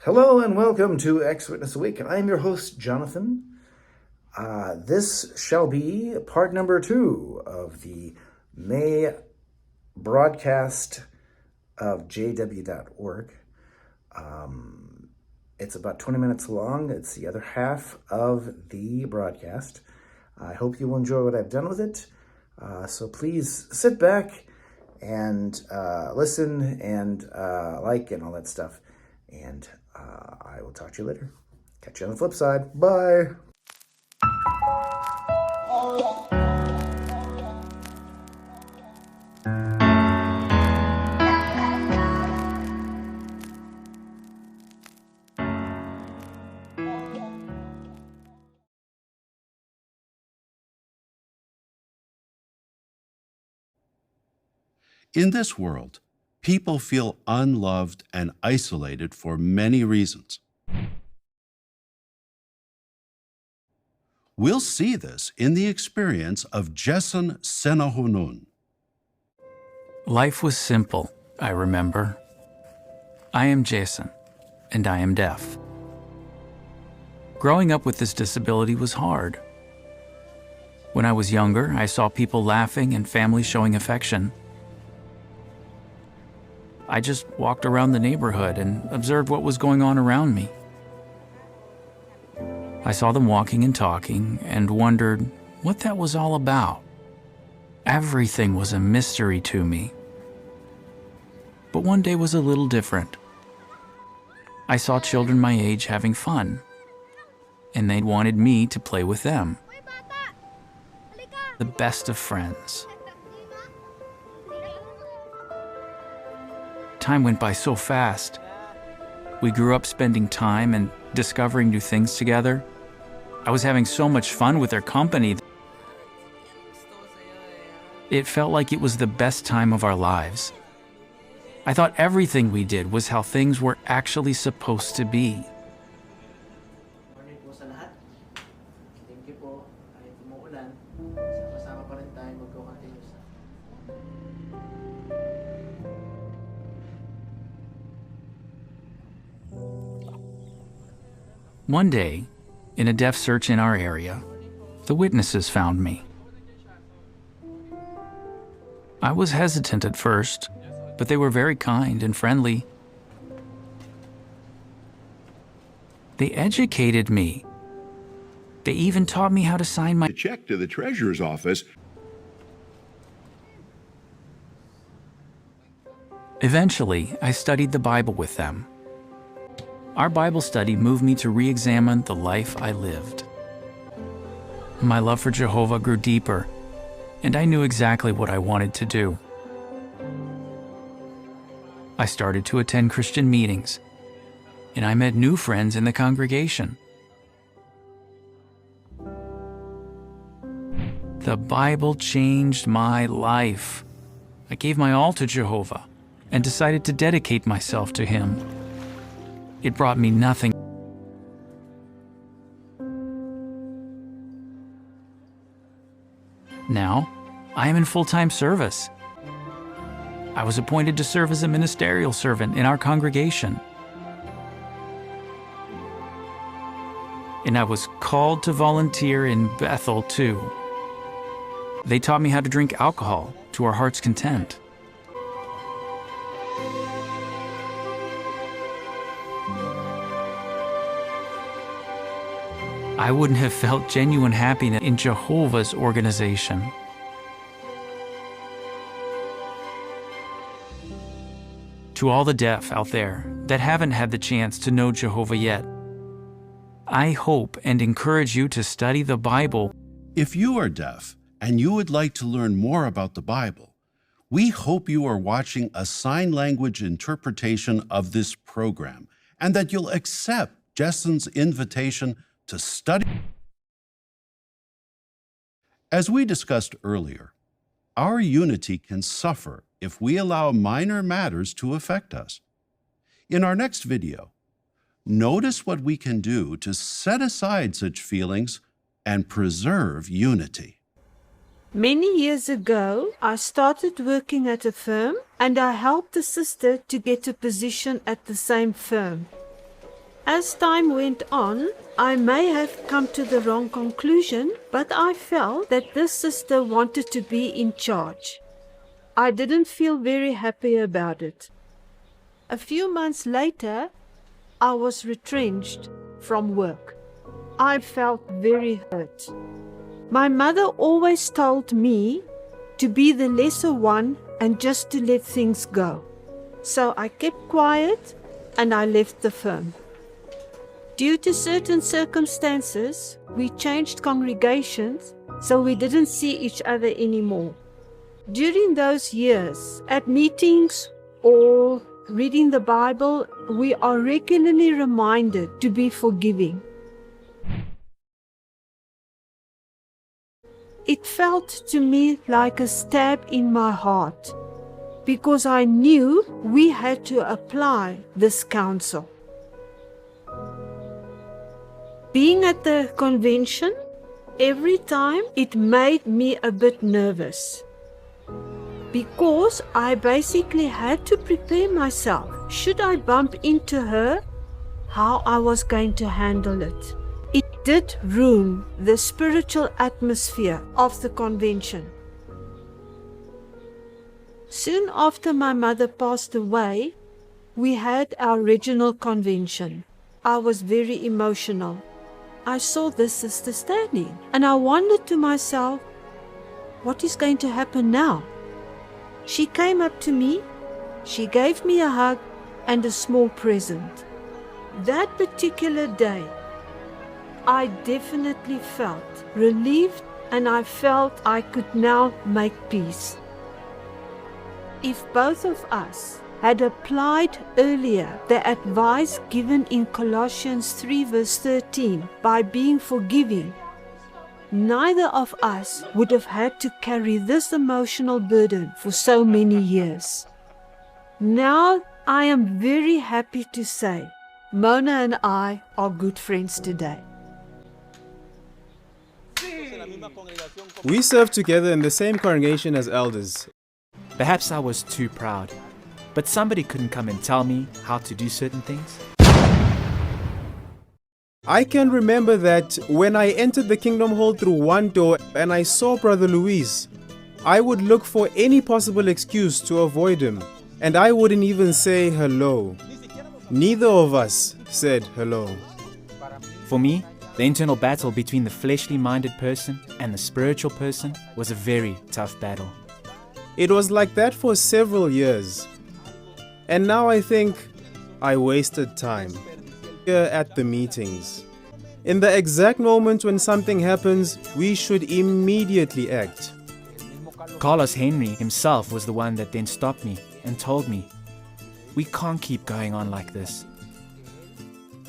Hello and welcome to Ex-Witness Week. I am your host, Jonathan. This shall be part number 2 of the May broadcast of jw.org. It's about 20 minutes long. It's the other half of the broadcast. I hope you will enjoy what I've done with it. So please sit back and listen and like and all that stuff. And I will talk to you later. Catch you on the flip side. Bye. In this world, people feel unloved and isolated for many reasons. We'll see this in the experience of Jason Senahunun. Life was simple, I remember. I am Jason, and I am deaf. Growing up with this disability was hard. When I was younger, I saw people laughing and families showing affection. I just walked around the neighborhood and observed what was going on around me. I saw them walking and talking and wondered what that was all about. Everything was a mystery to me. But one day was a little different. I saw children my age having fun, and they wanted me to play with them. The best of friends. Time went by so fast. We grew up spending time and discovering new things together. I was having so much fun with their company. It felt like it was the best time of our lives. I thought everything we did was how things were actually supposed to be. Morning po sa lahat. Thank you po. Kahit umuulan, sama-sama pa rin tayo mag-continue sa... One day, in a deaf search in our area, the witnesses found me. I was hesitant at first, but they were very kind and friendly. They educated me. They even taught me how to sign my check to the treasurer's office. Eventually, I studied the Bible with them. Our Bible study moved me to re-examine the life I lived. My love for Jehovah grew deeper, and I knew exactly what I wanted to do. I started to attend Christian meetings, and I met new friends in the congregation. The Bible changed my life. I gave my all to Jehovah and decided to dedicate myself to Him. It brought me nothing. Now, I am in full-time service. I was appointed to serve as a ministerial servant in our congregation. And I was called to volunteer in Bethel too. They taught me how to drink alcohol to our heart's content. I wouldn't have felt genuine happiness in Jehovah's organization. To all the deaf out there that haven't had the chance to know Jehovah yet, I hope and encourage you to study the Bible. If you are deaf and you would like to learn more about the Bible, we hope you are watching a sign language interpretation of this program and that you'll accept Jason's invitation to study. As we discussed earlier, our unity can suffer if we allow minor matters to affect us. In our next video, notice what we can do to set aside such feelings and preserve unity. Many years ago, I started working at a firm and I helped a sister to get a position at the same firm. As time went on, I may have come to the wrong conclusion, but I felt that this sister wanted to be in charge. I didn't feel very happy about it. A few months later, I was retrenched from work. I felt very hurt. My mother always told me to be the lesser one and just to let things go. So I kept quiet and I left the firm. Due to certain circumstances, we changed congregations, so we didn't see each other anymore. During those years, at meetings or reading the Bible, we are regularly reminded to be forgiving. It felt to me like a stab in my heart, because I knew we had to apply this counsel. Being at the convention, every time it made me a bit nervous, because I basically had to prepare myself. Should I bump into her, how I was going to handle it. It did ruin the spiritual atmosphere of the convention. Soon after my mother passed away, we had our regional convention. I was very emotional. I saw this sister standing and I wondered to myself, what is going to happen now? She came up to me, she gave me a hug and a small present. That particular day, I definitely felt relieved and I felt I could now make peace. If both of us had applied earlier the advice given in Colossians 3 verse 13 by being forgiving, neither of us would have had to carry this emotional burden for so many years. Now I am very happy to say Mona and I are good friends today. We served together in the same congregation as elders. Perhaps I was too proud, but somebody couldn't come and tell me how to do certain things. I can remember that when I entered the Kingdom Hall through one door and I saw Brother Luis, I would look for any possible excuse to avoid him, and I wouldn't even say hello. Neither of us said hello. For me, the internal battle between the fleshly-minded person and the spiritual person was a very tough battle. It was like that for several years. And now I think I wasted time here at the meetings. In the exact moment when something happens, we should immediately act. Carlos Henry himself was the one that then stopped me and told me, we can't keep going on like this.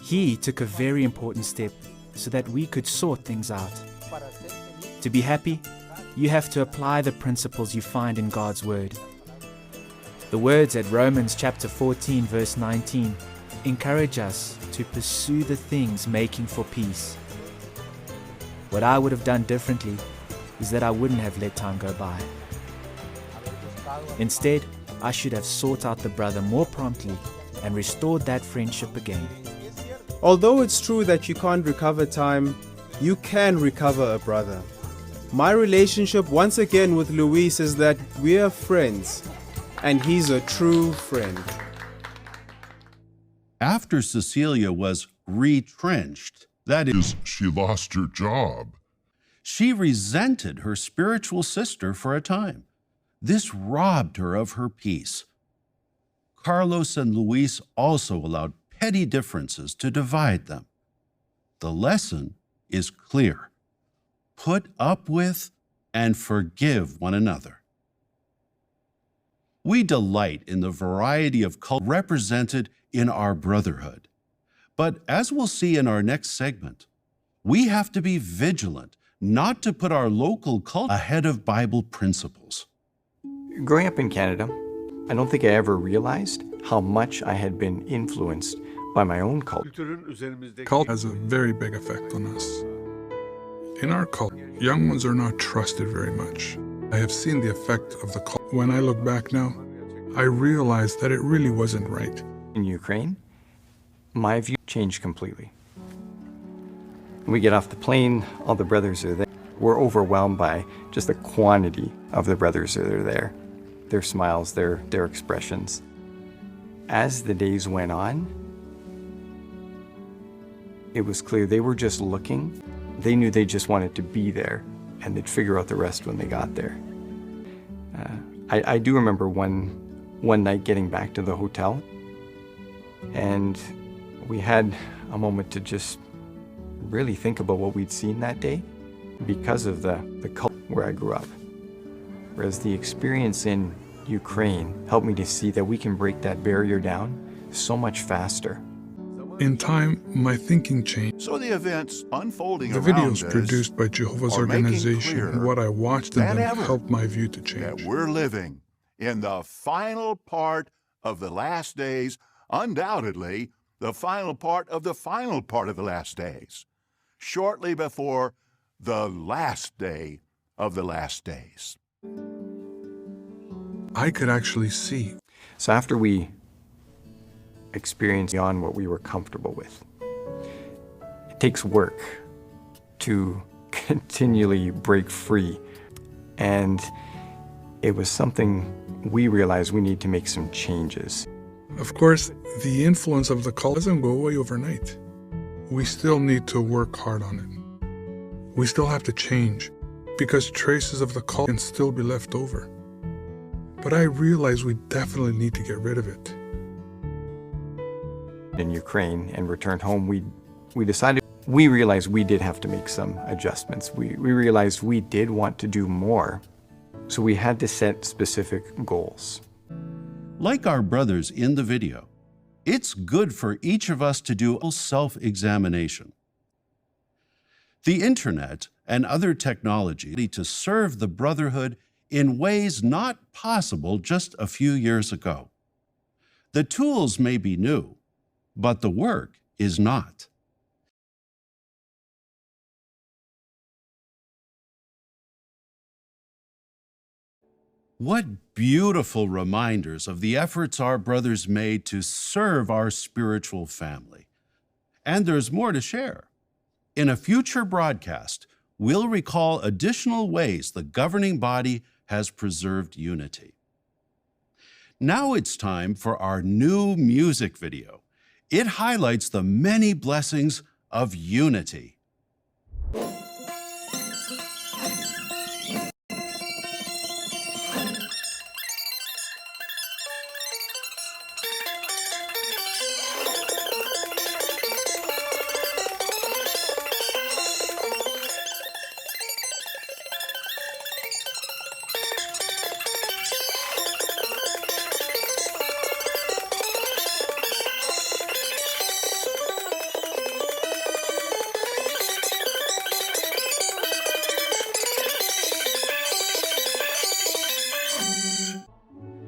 He took a very important step so that we could sort things out. To be happy, you have to apply the principles you find in God's Word. The words at Romans chapter 14 verse 19 encourage us to pursue the things making for peace. What I would have done differently is that I wouldn't have let time go by. Instead, I should have sought out the brother more promptly and restored that friendship again. Although it's true that you can't recover time, you can recover a brother. My relationship once again with Luis is that we are friends, and he's a true friend. After Cecilia was retrenched, that is, She lost her job. she resented her spiritual sister for a time. This robbed her of her peace. Carlos and Luis also allowed petty differences to divide them. The lesson is clear. Put up with and forgive one another. We delight in the variety of culture represented in our brotherhood. But as we'll see in our next segment, we have to be vigilant not to put our local culture ahead of Bible principles. Growing up in Canada, I don't think I ever realized how much I had been influenced by my own culture. Cult has a very big effect on us. In our cult, young ones are not trusted very much. I have seen the effect of the cult. When I look back now, I realize that it really wasn't right. In Ukraine, my view changed completely. We get off the plane, all the brothers are there. We're overwhelmed by just the quantity of the brothers that are there, their smiles, their expressions. As the days went on, it was clear they were just looking. They knew they just wanted to be there, and they'd figure out the rest when they got there. I do remember one night getting back to the hotel, and we had a moment to just really think about what we'd seen that day because of the culture where I grew up. Whereas the experience in Ukraine helped me to see that we can break that barrier down so much faster. In time, my thinking changed. So the events unfolding The around videos us produced by Jehovah's are making organization clearer and what I watched in than them ever helped my view to that change. we're living in the final part of the last days, undoubtedly the final part of the final part of the last days, shortly before the last day of the last days. I could actually see. So after we experienced beyond what we were comfortable with, it takes work to continually break free. And it was something we realized we need to make some changes. Of course, the influence of the cult doesn't go away overnight. We still need to work hard on it. We still have to change, because traces of the cult can still be left over. But I realize we definitely need to get rid of it. In Ukraine and returned home, we realized we did have to make some adjustments. We realized we did want to do more, so we had to set specific goals. Like our brothers in the video, it's good for each of us to do a self-examination. The internet and other technology to serve the brotherhood in ways not possible just a few years ago. The tools may be new, but the work is not. What beautiful reminders of the efforts our brothers made to serve our spiritual family. And there's more to share. In a future broadcast, we'll recall additional ways the governing body has preserved unity. Now it's time for our new music video. It highlights the many blessings of unity.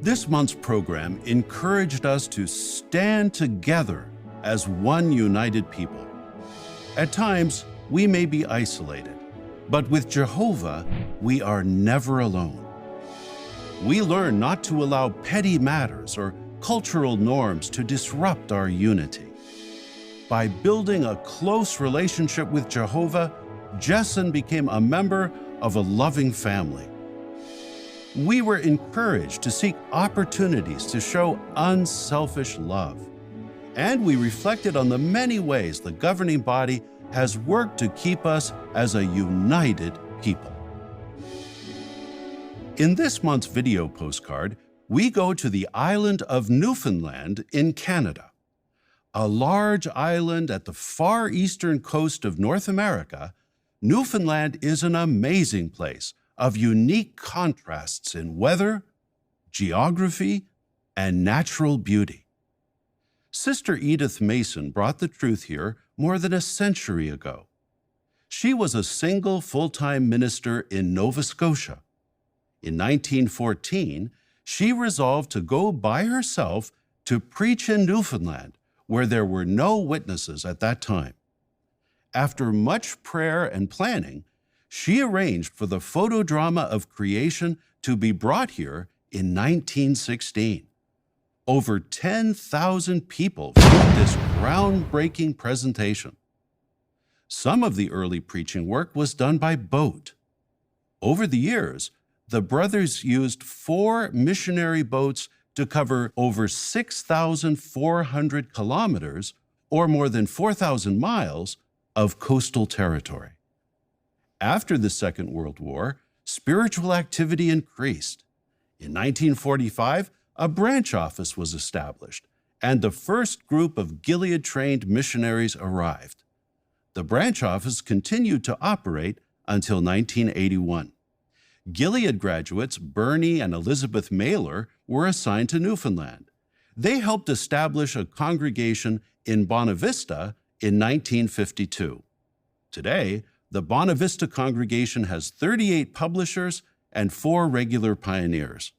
This month's program encouraged us to stand together as one united people. At times, we may be isolated, but with Jehovah, we are never alone. We learn not to allow petty matters or cultural norms to disrupt our unity. By building a close relationship with Jehovah, Jessen became a member of a loving family. We were encouraged to seek opportunities to show unselfish love. And we reflected on the many ways the governing body has worked to keep us as a united people. In this month's video postcard, we go to the island of Newfoundland in Canada. A large island at the far eastern coast of North America, Newfoundland is an amazing place of unique contrasts in weather, geography, and natural beauty. Sister Edith Mason brought the truth here more than a century ago. She was a single full-time minister in Nova Scotia. In 1914, she resolved to go by herself to preach in Newfoundland, where there were no witnesses at that time. After much prayer and planning, she arranged for the photodrama of creation to be brought here in 1916. Over 10,000 people viewed this groundbreaking presentation. Some of the early preaching work was done by boat. Over the years, the brothers used 4 missionary boats to cover over 6,400 kilometers, or more than 4,000 miles, of coastal territory. After the Second World War, spiritual activity increased. In 1945, a branch office was established, and the first group of Gilead-trained missionaries arrived. The branch office continued to operate until 1981. Gilead graduates Bernie and Elizabeth Mailer were assigned to Newfoundland. They helped establish a congregation in Bonavista in 1952. Today, the Bonavista congregation has 38 publishers and 4 regular pioneers.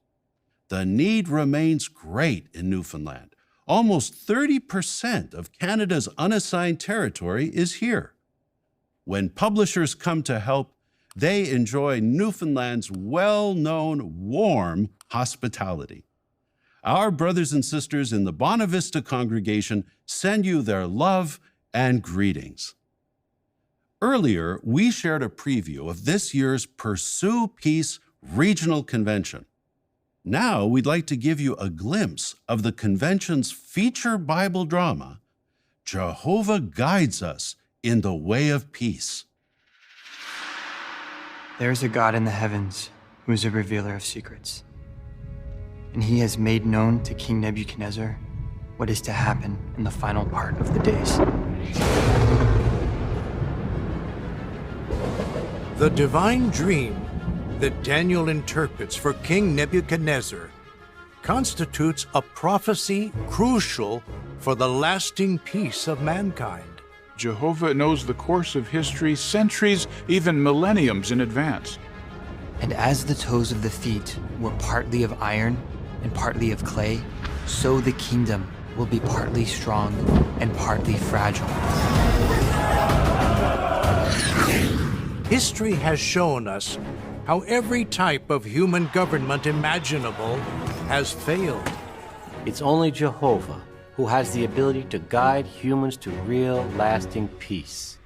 The need remains great in Newfoundland. Almost 30% of Canada's unassigned territory is here. When publishers come to help, they enjoy Newfoundland's well-known warm hospitality. Our brothers and sisters in the Bonavista congregation send you their love and greetings. Earlier, we shared a preview of this year's Pursue Peace Regional Convention. Now, we'd like to give you a glimpse of the convention's feature Bible drama, Jehovah Guides Us in the Way of Peace. There is a God in the heavens who is a revealer of secrets. And he has made known to King Nebuchadnezzar what is to happen in the final part of the days. The divine dream that Daniel interprets for King Nebuchadnezzar constitutes a prophecy crucial for the lasting peace of mankind. Jehovah knows the course of history centuries, even millenniums in advance. And as the toes of the feet were partly of iron and partly of clay, so the kingdom will be partly strong and partly fragile. History has shown us how every type of human government imaginable has failed. It's only Jehovah who has the ability to guide humans to real, lasting peace.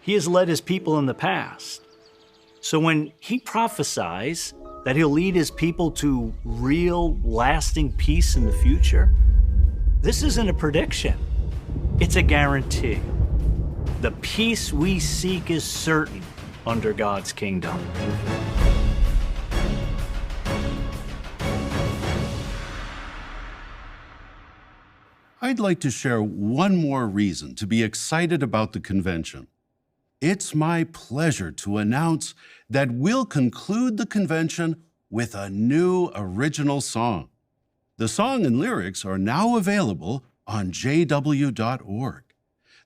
He has led his people in the past. So when he prophesies that he'll lead his people to real, lasting peace in the future, this isn't a prediction. It's a guarantee. The peace we seek is certain under God's kingdom. I'd like to share one more reason to be excited about the convention. It's my pleasure to announce that we'll conclude the convention with a new original song. The song and lyrics are now available on jw.org.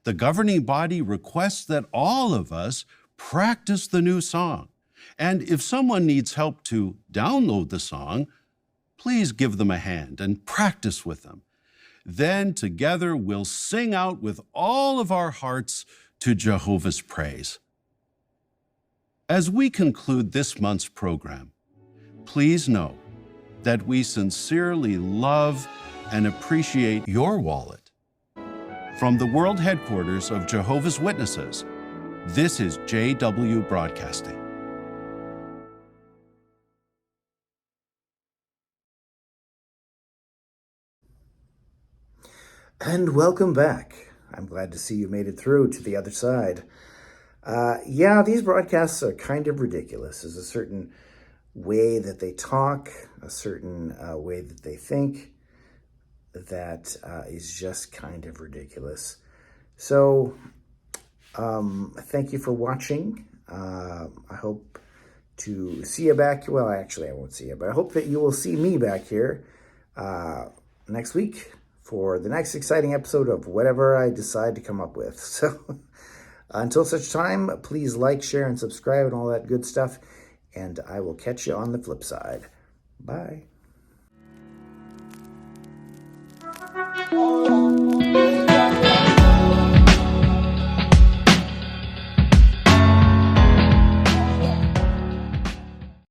The governing body requests that all of us practice the new song. And if someone needs help to download the song, please give them a hand and practice with them. Then together we'll sing out with all of our hearts to Jehovah's praise. As we conclude this month's program, please know that we sincerely love and appreciate your wallet. From the world headquarters of Jehovah's Witnesses, this is JW Broadcasting. And welcome back. I'm glad to see you made it through to the other side. Yeah, these broadcasts are kind of ridiculous. There's a certain way that they talk, a certain way that they think that is just kind of ridiculous. So, thank you for watching. I hope to see you back. Well, actually, I won't see you, but I hope that you will see me back here next week for the next exciting episode of whatever I decide to come up with. So until such time, please like, share, and subscribe and all that good stuff. And I will catch you on the flip side. Bye.